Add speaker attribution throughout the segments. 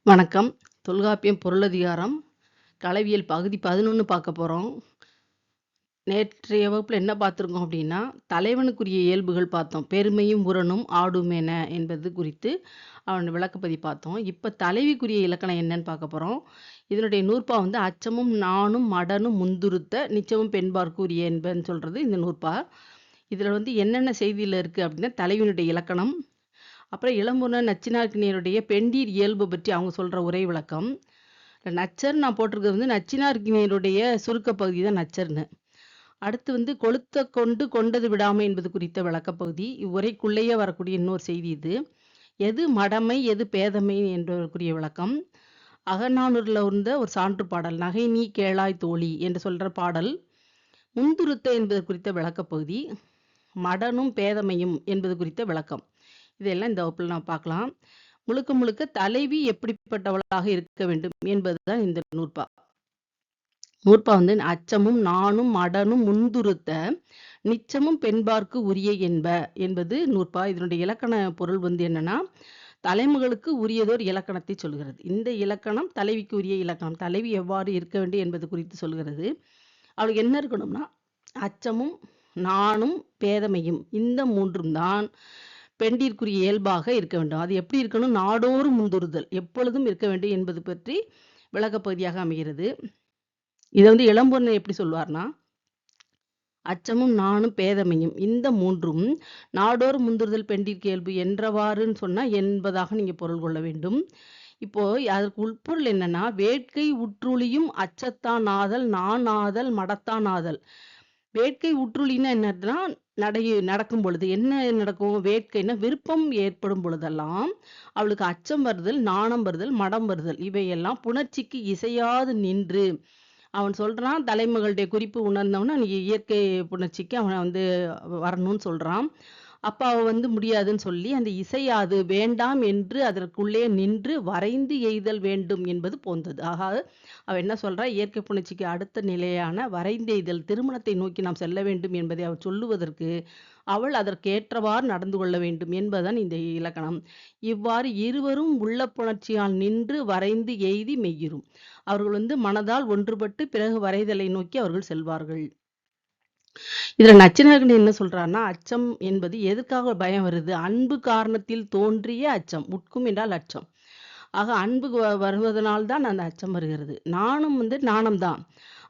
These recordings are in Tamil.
Speaker 1: வணக்கம். தொல்காப்பியம் பொருளதிகாரம், களவியல் பகுதி 11 பார்க்க போறோம். நேற்றைய வகுப்புல என்ன பார்த்துருக்கோம் அப்படின்னா, தலைவனுக்குரிய இயல்புகள் பார்த்தோம். பெருமையும் உரணும் ஆடுமென என்பது குறித்து அவன் விளக்கப்பதி பார்த்தோம். இப்ப தலைவிக்குரிய இலக்கணம் என்னன்னு பார்க்க போறோம். இதனுடைய நூற்பா வந்து அச்சமும் நாணும் மடனும் முந்துறுத்த நிச்சமும் பெண்பார்க்கு உரிய என்பன்னு சொல்றது இந்த நூற்பா. இதுல வந்து என்னென்ன செய்தியில இருக்கு அப்படின்னா, தலைவியினுடைய இலக்கணம், அப்புறம் இளம்பூரண நச்சினார்க்கினியருடைய பெண்டீர் இயல்பு பற்றி அவங்க சொல்ற உரை விளக்கம். நச்சர் நான் போட்டிருக்கிறது வந்து நச்சினார்க்கினியருடைய சுருக்க பகுதி தான் நச்சர்னு. அடுத்து வந்து கொளுத்த கொண்டு கொண்டது விடாமை என்பது குறித்த விளக்கப்பகுதி. இவ்வுரைக்குள்ளேயே வரக்கூடிய இன்னொரு செய்தி இது. எது மடமை எது பேதமை என்பதற்குரிய விளக்கம். அகநானூறுல இருந்த ஒரு சான்று பாடல், நகை நீ கேளாய் தோழி என்று சொல்ற பாடல். முந்துருத்த என்பது குறித்த விளக்கப்பகுதி. மடனும் பேதமையும் என்பது குறித்த விளக்கம். இதெல்லாம் இந்த வகுப்புல நான் பார்க்கலாம். முழுக்க முழுக்க தலைவி எப்படிப்பட்டவளாக இருக்க வேண்டும் என்பதுதான் இந்த நூற்பா. நூற்பா வந்து அச்சமும் நாணும் மடனும் முந்துறுத்த நிச்சமும் பெண்பார்க்கு உரிய என்பது நூற்பா. இதனுடைய இலக்கண பொருள் வந்து என்னன்னா, தலைமகளுக்கு உரியதோர் இலக்கணத்தை சொல்கிறது. இந்த இலக்கணம் தலைவிக்கு உரிய இலக்கணம். தலைவி எவ்வாறு இருக்க வேண்டும் என்பது குறித்து சொல்கிறது. அவளுக்கு என்ன இருக்கணும்னா, அச்சமும் நாணும் பேதமையும் இந்த மூன்றும் தான் பெண்டிற்குரிய இயல்பாக இருக்க வேண்டும். அது எப்படி இருக்கணும்? நாடோறும் முந்துறுதல், எப்பொழுதும் இருக்க வேண்டும் என்பது பற்றி விளக்கப்பகுதியாக அமைகிறது. இதை வந்து இளம்பொருணை எப்படி சொல்வார்னா, அச்சமும் நாணும் பேதமையும் இந்த மூன்றும் நாடோறும் முந்துறுதல் பெண்டிற்கு இயல்பு என்றவாறுன்னு சொன்னா என்பதாக நீங்க பொருள் கொள்ள வேண்டும். இப்போ அதற்கு உட்பொருள் என்னன்னா, வேட்கை உற்றுளியும் அச்சத்தான் ஆதல் நான் ஆதல் மடத்தான் ஆதல். வேட்கை உற்றுளின்னா என்னதுன்னா, நடக்கும் பொழுது என்ன நடக்கும்? வேட்கைன்னா விருப்பம் ஏற்படும் பொழுதெல்லாம் அவளுக்கு அச்சம் வருதல், நாணம் வருதல், மடம் வருதல், இவையெல்லாம் புணர்ச்சிக்கு இசையாது நின்று அவன் சொல்றான். தலைமகளுடைய குறிப்பு உணர்ந்தவன நீ இயற்கை புணர்ச்சிக்கு அவன் வந்து வரணும்னு சொல்றான். அப்ப அவ வந்து முடியாதுன்னு சொல்லி அந்த இசையாது வேண்டாம் என்று அதற்குள்ளே நின்று வரைந்து எய்தல் வேண்டும் என்பது போந்தது. ஆக அவ என்ன சொல்றா? இயற்கை புணர்ச்சிக்கு அடுத்த நிலையான வரைந்தெய்தல், திருமணத்தை நோக்கி நாம் செல்ல வேண்டும் என்பதை அவள் சொல்லுவதற்கு அவள் அதற்கேற்றவாறு நடந்து கொள்ள வேண்டும் என்பதுதான் இந்த இலக்கணம். இவ்வாறு இருவரும் உள்ள புணர்ச்சியால் நின்று வரைந்து எய்தி மெய்யுறும். அவர்கள் வந்து மனதால் ஒன்றுபட்டு பிறகு வரைதலை நோக்கி அவர்கள் செல்வார்கள். இதுல நச்சினார்க்கினி என்ன சொல்றாருன்னா, அச்சம் என்பது எதற்காக பயம் வருது? அன்பு காரணத்தில் தோன்றிய அச்சம். உட்கும் என்றால் அச்சம். ஆக அன்பு வருவதனால்தான் அந்த அச்சம் வருகிறது. நாணம் வந்து நாணம்தான்.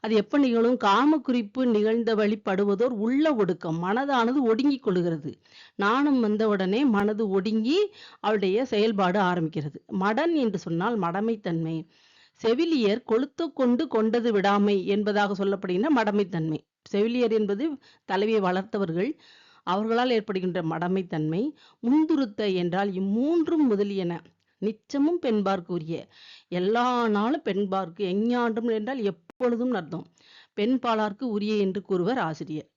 Speaker 1: அது எப்ப நிகழும்? காம குறிப்பு நிகழ்ந்த வழிபடுவதோர் உள்ள ஒடுக்கம். மனதானது ஒடுங்கிக் கொள்கிறது. நாணம் வந்தவுடனே மனது ஒடுங்கி அவளுடைய செயல்பாடு ஆரம்பிக்கிறது. மடன் என்று சொன்னால் மடமைத்தன்மை. செவிலியர் கொளுத்து கொண்டு கொண்டது விடாமை என்பதாக சொல்லப்படுகின்ற மடமைத்தன்மை. செவிலியர் என்பது தலைவியை வளர்த்தவர்கள். அவர்களால் ஏற்படுகின்ற மடமைத்தன்மை. முந்துறுத்த என்றால் இம்மூன்றும் முதலியன நிச்சமும் பெண்பார்க்கு உரிய. எல்லா நாளும் பெண்பார்க்கு, எஞ்ஞான்றும் என்றால் எப்பொழுதும் அர்த்தம். பெண் பாலார்க்கு உரிய என்று கூறுவர் ஆசிரியர்.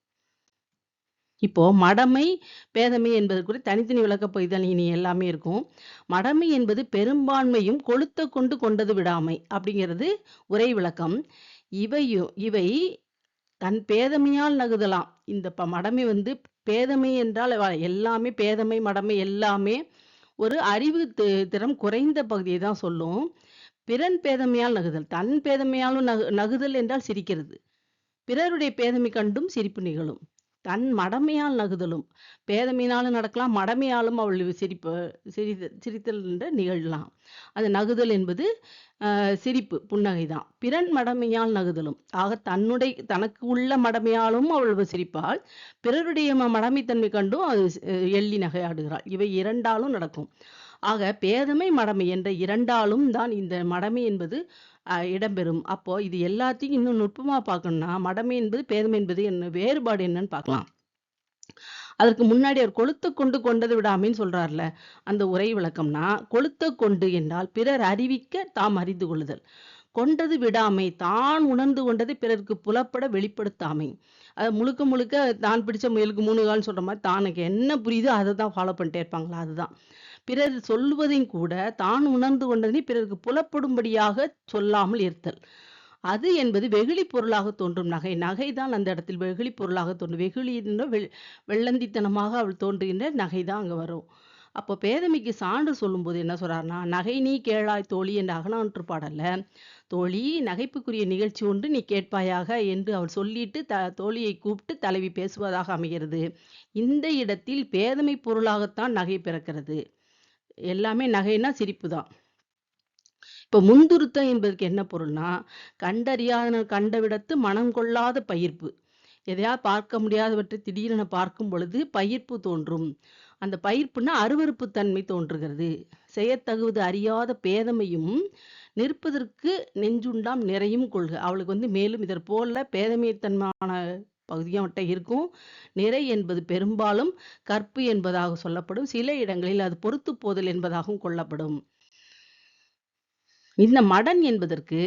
Speaker 1: இப்போ மடமை பேதமை என்பது கூட தனித்தனி விளக்கப்பகுதிதான் இனி எல்லாமே இருக்கும். மடமை என்பது பெரும்பான்மையும் கொளுத்த கொண்டு கொண்டது விடாமை அப்படிங்கிறது உரை விளக்கம். இவை தன் பேதமையால் நகுதலாம். இந்த மடமை வந்து பேதமை என்றால் எல்லாமே பேதமை மடமை எல்லாமே ஒரு அறிவு திறம் குறைந்த பகுதியை தான் சொல்லும். பிறன் பேதமையால் நகுதல், தன் பேதமையாலும் நகுதல் என்றால் சிரிக்கிறது. பிறருடைய பேதமை கண்டும் சிரிப்பு நிகழும். தன் மடமையால் நகுதலும், பேதமையினாலும் நடக்கலாம், மடமையாலும் அவள் சிரித்தல் என்ற நிகழலாம். அது நகுதல் என்பது சிரிப்பு, புன்னகைதான். பிறன் மடமையால் நகுதலும், ஆக தனக்கு உள்ள மடமையாலும் அவள் சிரிப்பாள், பிறருடைய மடமைத்தன்மை கண்டும் அது எள்ளி நகையாடுகிறாள். இவை இரண்டாலும் நடக்கும். ஆக பேதமை மடமை என்ற இரண்டாலும் தான் இந்த மடமை என்பது இடம்பெறும். அப்போ இது எல்லாத்தையும் இன்னும் நுட்பமா பார்க்கணும்னா, மடமை என்பது பேதமை என்பது என்ன வேறுபாடு என்னன்னு பார்க்கலாம். அதற்கு முன்னாடி அவர் கொளுத்த கொண்டு கொண்டது விடாமைன்னு சொல்றாருல, அந்த உரை விளக்கம்னா, கொளுத்த கொண்டு என்றால் பிறர் அறிவிக்க தாம் அறிந்து கொள்ளுதல். கொண்டது விடாமை, தான் உணர்ந்து கொண்டதை பிறருக்கு புலப்பட வெளிப்படுத்தாமை. அது முழுக்க முழுக்க தான் பிடிச்ச முயலுக்கு 3 கால்னு சொல்ற மாதிரி தானுக்கு என்ன புரியுதோ அதை தான் ஃபாலோ பண்ணிட்டே இருப்பாங்களா, அதுதான். பிறர் சொல்லுவதையும் கூட தான் உணர்ந்து கொண்டதை பிறருக்கு புலப்படும்படியாக சொல்லாமல் இருத்தல். அது என்பது வெகுளி பொருளாக தோன்றும் நகை. நகைதான் அந்த இடத்தில் வெகுளி பொருளாக தோன்றும். வெகுளி வெள்ளந்தித்தனமாக அவள் தோன்றுகின்ற நகைதான் அங்க வரும். அப்போ பேதமைக்கு சான்று சொல்லும்போது என்ன சொல்றாருன்னா, "நகை நீ கேளாய் தோழி" என்ற அகநானூற்று பாடல்ல, "தோழி நகைப்புக்குரிய நிகழ்ச்சி ஒன்று நீ கேட்பாயாக" என்று அவர் சொல்லிட்டு தோழியை கூப்பிட்டு தலைவி பேசுவதாக அமைகிறது. இந்த இடத்தில் பேதமை பொருளாகத்தான் நகை பிறக்கிறது. எல்லாமே நகைன்னா சிரிப்பு தான். இப்போ முந்துருத்தம் என்பதற்கு என்ன பொருள்னா, கண்டறியாதன கண்டவிடத்து மனம் கொள்ளாத பயிர்ப்பு. எதையாவது பார்க்க முடியாதவற்றை திடீரென பார்க்கும் பொழுது பயிர்ப்பு தோன்றும். அந்த பயிர்ப்புன்னா அருவருப்பு தன்மை தோன்றுகிறது. செயத்தகுவது அறியாத பேதமையும் நிற்பதற்கு நெஞ்சுண்டாம் நிறையும் கொள்க. அவளுக்கு மேலும் இதற்போல பேதமைத்தன்மையான பகுதியும் அவட்ட இருக்கும். நிறை என்பது பெரும்பாலும் கற்பு என்பதாக சொல்லப்படும். சில இடங்களில் அது பொறுத்து போதல் என்பதாகவும் கொள்ளப்படும். இந்த மடன் என்பதற்கு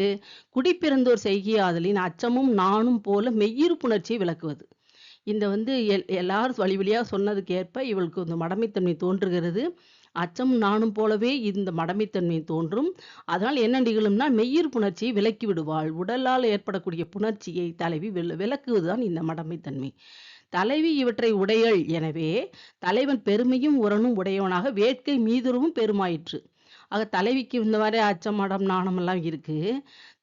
Speaker 1: குடிப்பிறந்தோர் செய்கையாதலின் அச்சமும் நாணும் போல மெய்யிருப்புணர்ச்சியை விளக்குவது. இந்த எல்லாரும் வழி வழியா சொன்னதுக்கு ஏற்ப இவளுக்கு இந்த மடமைத்தன்மை தோன்றுகிறது. அச்சமும் நாணும் போலவே இந்த மடமைத்தன்மை தோன்றும். அதனால் என்ன நிகழும்னா மெய்யிருப்புணர்ச்சியை விலக்கி விடுவாள். உடலால் ஏற்படக்கூடிய புணர்ச்சியை தலைவி விலக்குவதுதான் இந்த மடமைத்தன்மை. தலைவி இவற்றை உடையள். எனவே தலைவன் பெருமையும் உரனும் உடையவனாக வேட்கை மீதுருவும் பெருமாயிற்று. ஆக தலைவிக்கு இந்த மாதிரி அச்சம், மடம், நாணம் எல்லாம் இருக்கு.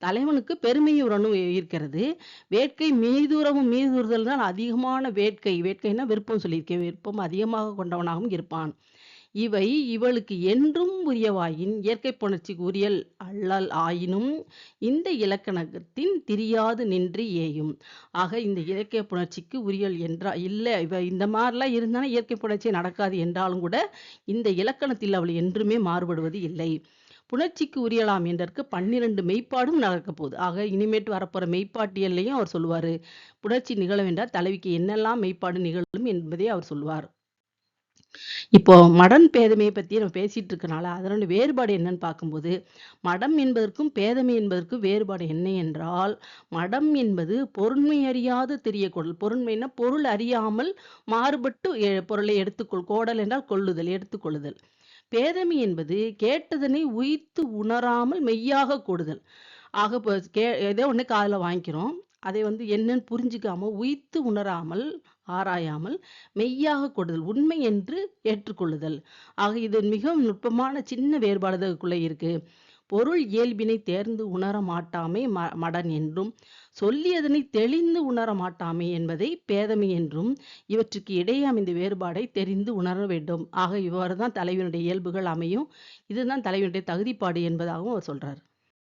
Speaker 1: தலைவனுக்கு பெருமையும் உரனும் இருக்கிறது. வேட்கை மீதுறுதல் தான் அதிகமான வேட்கை. வேட்கைன்னா விருப்பம் சொல்லியிருக்கேன். விருப்பம் அதிகமாக கொண்டவனாகவும் இருப்பான். இவை இவளுக்கு என்றும் உரியவாயின் இயற்கை புணர்ச்சிக்கு உரியல் அல்லல் ஆயினும் இந்த இலக்கணத்தின் திரியாது நின்று ஏயும். ஆக இந்த இயற்கை புணர்ச்சிக்கு உரியல் இல்லை, இவ இந்த மாதிரிலாம் இருந்தாலும் இயற்கை புணர்ச்சி நடக்காது என்றாலும் கூட இந்த இலக்கணத்தில் அவள் என்றுமே மாறுபடுவது இல்லை. புணர்ச்சிக்கு உரியலாம் என்றற்கு 12 மெய்ப்பாடும் நடக்க போகுது. ஆக இனிமேட்டு வரப்போற மெய்ப்பாட்டியல்லையும் அவர் சொல்லுவாரு. புணர்ச்சி நிகழவென்றால் தலைவிக்கு என்னெல்லாம் மெய்ப்பாடு நிகழும் என்பதை அவர் சொல்வார். இப்போ மடன் பேதமையை பத்தி நம்ம பேசிட்டு இருக்கனால அதனோட வேறுபாடு என்னன்னு பார்க்கும்போது, மடம் என்பதற்கும் பேதமை என்பதற்கும் வேறுபாடு என்ன என்றால், மடம் என்பது பொருண்மை அறியாது தெரிய கொள்ளல். பொருண்மைன்னா பொருள் அறியாமல் மாறுபட்டு பொருளை கோடல் என்றால் கொள்ளுதல், எடுத்துக்கொள்ளுதல். பேதமை என்பது கேட்டதனை உய்த்து உணராமல் மெய்யாக கூடுதல். ஆக இப்போ ஏதோ ஒண்ணு காதுல வாங்கிக்கிறோம். அதை என்னன்னு புரிஞ்சுக்காம உய்த்து உணராமல் ஆராயாமல் மெய்யாக கொடுதல், உண்மை என்று ஏற்றுக்கொள்ளுதல். ஆக இது மிகவும் நுட்பமான சின்ன வேறுபாடுகளுக்குள்ள இருக்கு. பொருள் இயல்பினை தேர்ந்து உணர மாட்டாமை மடன் என்றும், சொல்லியதனை தெளிந்து உணர மாட்டாமை என்பதை பேதமை என்றும், இவற்றுக்கு இடையே அமைந்த வேறுபாடை தெரிந்து உணர வேண்டும். ஆக இவ்வாறுதான் தலைவனுடைய இயல்புகள் அமையும். இதுதான் தலைவனுடைய தகுதிப்பாடு என்பதாகவும் அவர் சொல்றார்.